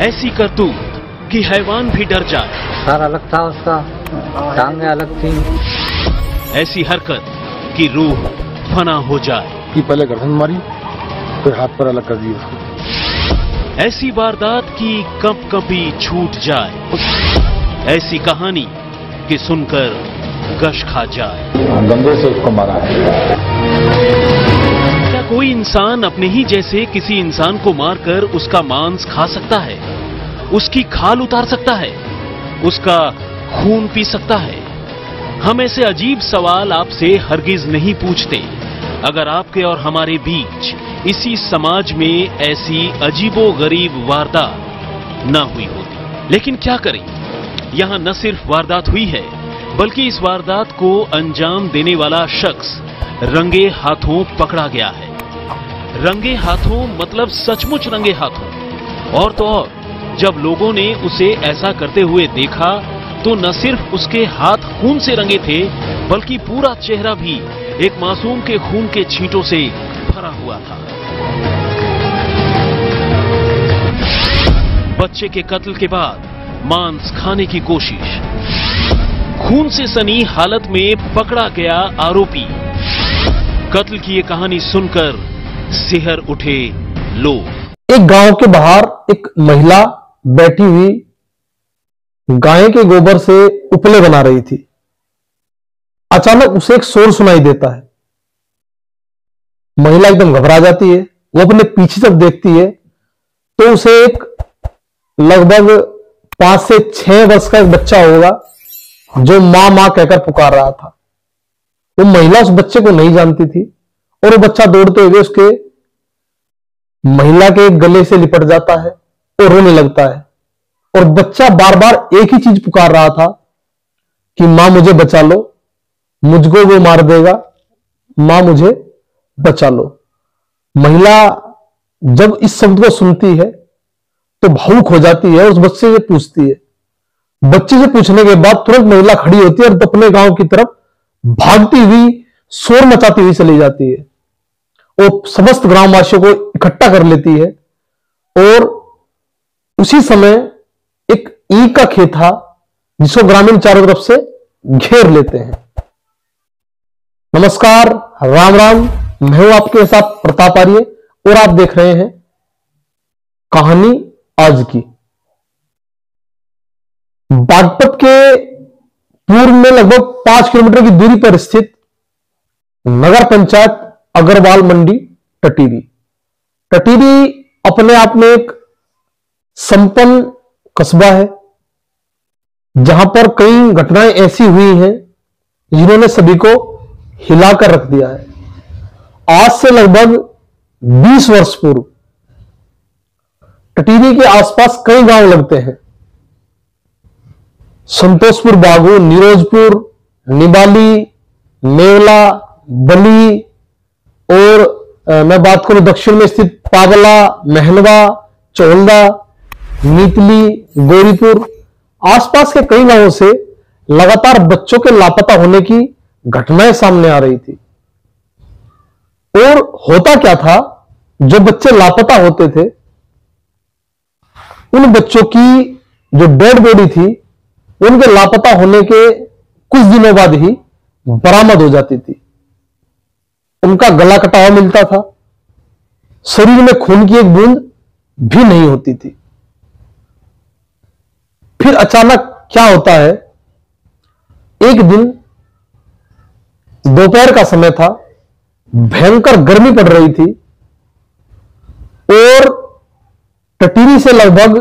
ऐसी करतूत कि हैवान भी डर जाए। सर अलग था उसका, टांगें अलग थी। ऐसी हरकत कि रूह फना हो जाए। कि पहले गर्दन मारी फिर हाथ पर अलग कर दिया उसको। ऐसी वारदात की कंपकंपी छूट जाए। ऐसी कहानी कि सुनकर गश खा जाए। गंदे से उसको मारा है। क्या कोई इंसान अपने ही जैसे किसी इंसान को मारकर उसका मांस खा सकता है, उसकी खाल उतार सकता है, उसका खून पी सकता है? हम ऐसे अजीब सवाल आपसे हरगिज नहीं पूछते अगर आपके और हमारे बीच इसी समाज में ऐसी अजीबोगरीब वारदात न हुई होती। लेकिन क्या करें, यहां न सिर्फ वारदात हुई है बल्कि इस वारदात को अंजाम देने वाला शख्स रंगे हाथों पकड़ा गया है। रंगे हाथों मतलब सचमुच रंगे हाथों। और तो और जब लोगों ने उसे ऐसा करते हुए देखा तो न सिर्फ उसके हाथ खून से रंगे थे बल्कि पूरा चेहरा भी एक मासूम के खून के छींटों से भरा हुआ था। बच्चे के कत्ल के बाद मांस खाने की कोशिश, खून से सनी हालत में पकड़ा गया आरोपी। कत्ल की ये कहानी सुनकर सिहर उठे लोग। एक गांव के बाहर एक महिला बैठी हुई गाय के गोबर से उपले बना रही थी। अचानक उसे एक शोर सुनाई देता है। महिला एकदम घबरा जाती है। वो अपने पीछे जब देखती है तो उसे एक लगभग 5 से 6 वर्ष का एक बच्चा होगा जो मां मां कहकर पुकार रहा था। वो महिला उस बच्चे को नहीं जानती थी और वो बच्चा दौड़ते हुए उसके महिला के गले से लिपट जाता है और रोने लगता है। और बच्चा बार बार एक ही चीज पुकार रहा था कि मां मुझे बचा लो, मुझको वो मार देगा, मां मुझे बचा लो। महिला जब इस शब्द को सुनती है तो भावुक हो जाती है और उस बच्चे से पूछती है। बच्चे से पूछने के बाद तुरंत महिला खड़ी होती है और अपने गांव की तरफ भागती हुई शोर मचाती हुई चली जाती है। वो समस्त ग्रामवासियों को इकट्ठा कर लेती है और उसी समय एक ईंट का खेत था जिसको ग्रामीण चारों तरफ से घेर लेते हैं। नमस्कार, राम राम। मैं हूं आपके साथ प्रताप आर्य और आप देख रहे हैं कहानी आज की। बागपत के पूर्व में लगभग 5 किलोमीटर की दूरी पर स्थित नगर पंचायत अग्रवाल मंडी टटीरी। टटीरी अपने आप में एक संपन्न कस्बा है जहां पर कई घटनाएं ऐसी हुई हैं जिन्होंने सभी को हिलाकर रख दिया है। आज से लगभग 20 वर्ष पूर्व टटीरी के आसपास कई गांव लगते हैं। संतोषपुर, बागू, निरोजपुर, निबाली, मेवला, बली और मैं बात करूं दक्षिण में स्थित पावला, महलवा, चौलदा, नीतली, गौरीपुर, आसपास के कई गांवों से लगातार बच्चों के लापता होने की घटनाएं सामने आ रही थी। और होता क्या था, जो बच्चे लापता होते थे उन बच्चों की जो डेड बॉडी थी उनके लापता होने के कुछ दिनों बाद ही बरामद हो जाती थी। उनका गला कटा हुआ मिलता था, शरीर में खून की एक बूंद भी नहीं होती थी। फिर अचानक क्या होता है, एक दिन दोपहर का समय था, भयंकर गर्मी पड़ रही थी और टटीरी से लगभग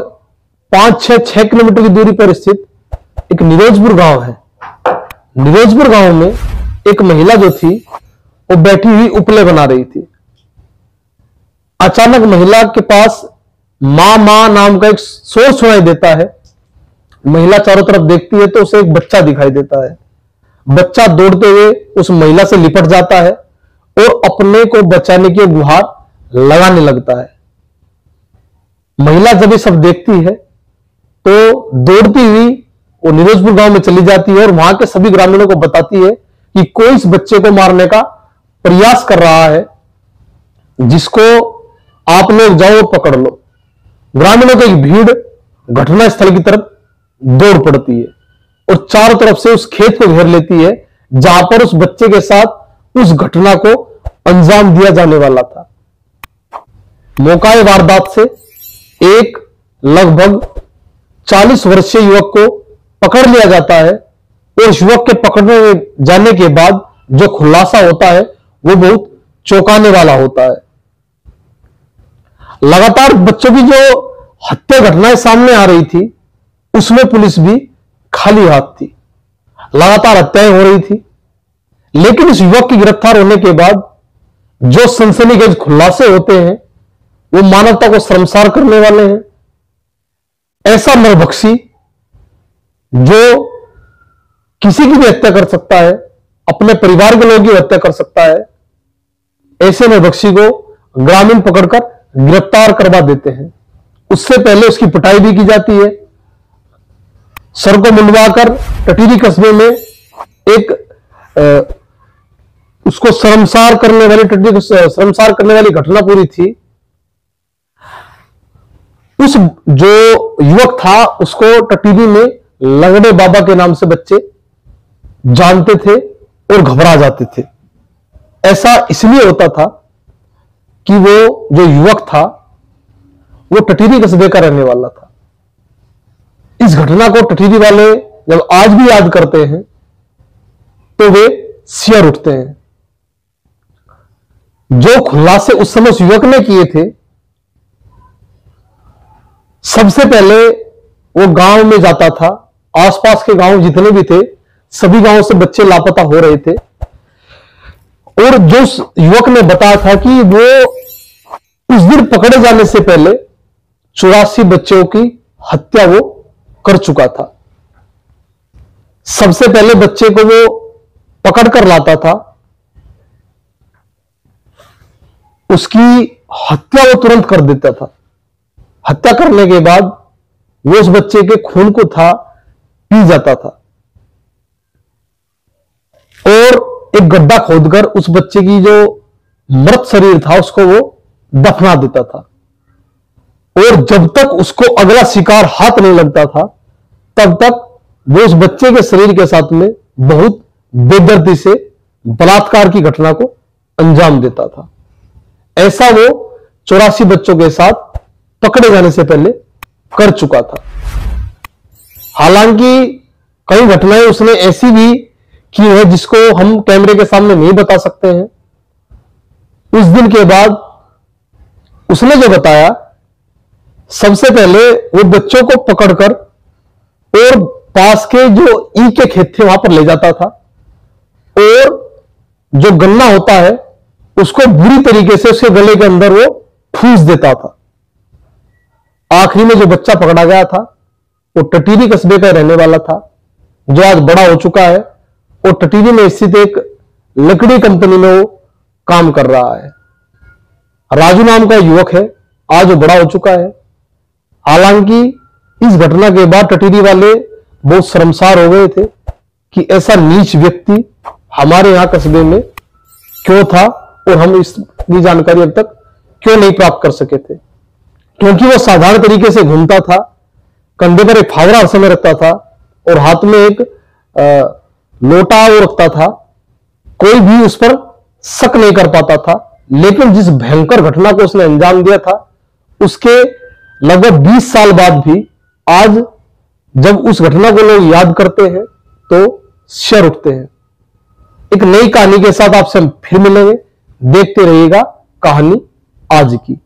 5-6 किलोमीटर की दूरी पर स्थित एक निरोजपुर गांव है। निरोजपुर गांव में एक महिला जो थी वो बैठी हुई उपले बना रही थी। अचानक महिला के पास मां मां नाम का एक शोर सुनाई देता है। महिला चारों तरफ देखती है तो उसे एक बच्चा दिखाई देता है। बच्चा दौड़ते हुए उस महिला से लिपट जाता है और अपने को बचाने की गुहार लगाने लगता है। महिला जब ये सब देखती है तो दौड़ती हुई वो निरोजपुर गांव में चली जाती है और वहां के सभी ग्रामीणों को बताती है कि कोई इस बच्चे को मारने का प्रयास कर रहा है, जिसको आप लोग जाओ और पकड़ लो। ग्रामीणों की एक भीड़ घटनास्थल की तरफ दौड़ पड़ती है और चारों तरफ से उस खेत को घेर लेती है जहां पर उस बच्चे के साथ उस घटना को अंजाम दिया जाने वाला था। मौकाए वारदात से एक लगभग 40 वर्षीय युवक को पकड़ लिया जाता है और उस युवक के पकड़ने जाने के बाद जो खुलासा होता है वो बहुत चौंकाने वाला होता है। लगातार बच्चों की जो हत्या घटनाएं सामने आ रही थी उसमें पुलिस भी खाली हाथ थी, लगातार हत्याएं हो रही थी, लेकिन इस युवक की गिरफ्तार होने के बाद जो सनसनीखेज खुलासे होते हैं वो मानवता को शर्मसार करने वाले हैं। ऐसा नरभक्षी जो किसी की भी हत्या कर सकता है, अपने परिवार के लोगों की हत्या कर सकता है, ऐसे नरभक्षी को ग्रामीण पकड़कर गिरफ्तार करवा देते हैं। उससे पहले उसकी पिटाई भी की जाती है। सर को मुंडवाकर टटीरी कस्बे में एक उसको शर्मसार करने वाली घटना पूरी थी। उस जो युवक था उसको टटीरी में लंगड़े बाबा के नाम से बच्चे जानते थे और घबरा जाते थे। ऐसा इसलिए होता था कि वो जो युवक था वो टटीरी कस्बे का रहने वाला था। इस घटना को टटीरी वाले जब आज भी याद करते हैं तो वे सियर उठते हैं। जो खुलासे उस समय उस युवक ने किए थे, सबसे पहले वो गांव में जाता था, आसपास के गांव जितने भी थे सभी गांवों से बच्चे लापता हो रहे थे और जो युवक ने बताया था कि वो उस दिन पकड़े जाने से पहले 84 बच्चों की हत्या वो कर चुका था। सबसे पहले बच्चे को वो पकड़ कर लाता था, उसकी हत्या वो तुरंत कर देता था। हत्या करने के बाद वो उस बच्चे के खून को था पी जाता था और एक गड्ढा खोदकर उस बच्चे की जो मृत शरीर था उसको वो दफना देता था और जब तक उसको अगला शिकार हाथ नहीं लगता था तब तक वो उस बच्चे के शरीर के साथ में बहुत बेदर्दी से बलात्कार की घटना को अंजाम देता था। ऐसा वो 84 बच्चों के साथ पकड़े जाने से पहले कर चुका था। हालांकि कई घटनाएं उसने ऐसी भी की है जिसको हम कैमरे के सामने नहीं बता सकते हैं। उस दिन के बाद उसने जो बताया, सबसे पहले वो बच्चों को पकड़कर और पास के जो ईंट के खेत थे वहां पर ले जाता था और जो गन्ना होता है उसको बुरी तरीके से उसके गले के अंदर वो ठूस देता था। आखिरी में जो बच्चा पकड़ा गया था वो टटीरी कस्बे का रहने वाला था, जो आज बड़ा हो चुका है और टटीरी में स्थित एक लकड़ी कंपनी में वो काम कर रहा है। राजू नाम का युवक है, आज वो बड़ा हो चुका है। हालांकि इस घटना के बाद टटीरी वाले बहुत शर्मसार हो गए थे कि ऐसा नीच व्यक्ति हमारे यहां कस्बे में क्यों था और हम इसकी जानकारी अब तक क्यों नहीं प्राप्त कर सके थे, क्योंकि वो साधारण तरीके से घूमता था, कंधे पर एक फावड़ा हर समय रखता था और हाथ में एक लोटा वो रखता था। कोई भी उस पर शक नहीं कर पाता था। लेकिन जिस भयंकर घटना को उसने अंजाम दिया था उसके लगभग 20 साल बाद भी आज जब उस घटना को लोग याद करते हैं तो सिर उठते हैं। एक नई कहानी के साथ आपसे हम फिर मिलेंगे। देखते रहिएगा कहानी आज की।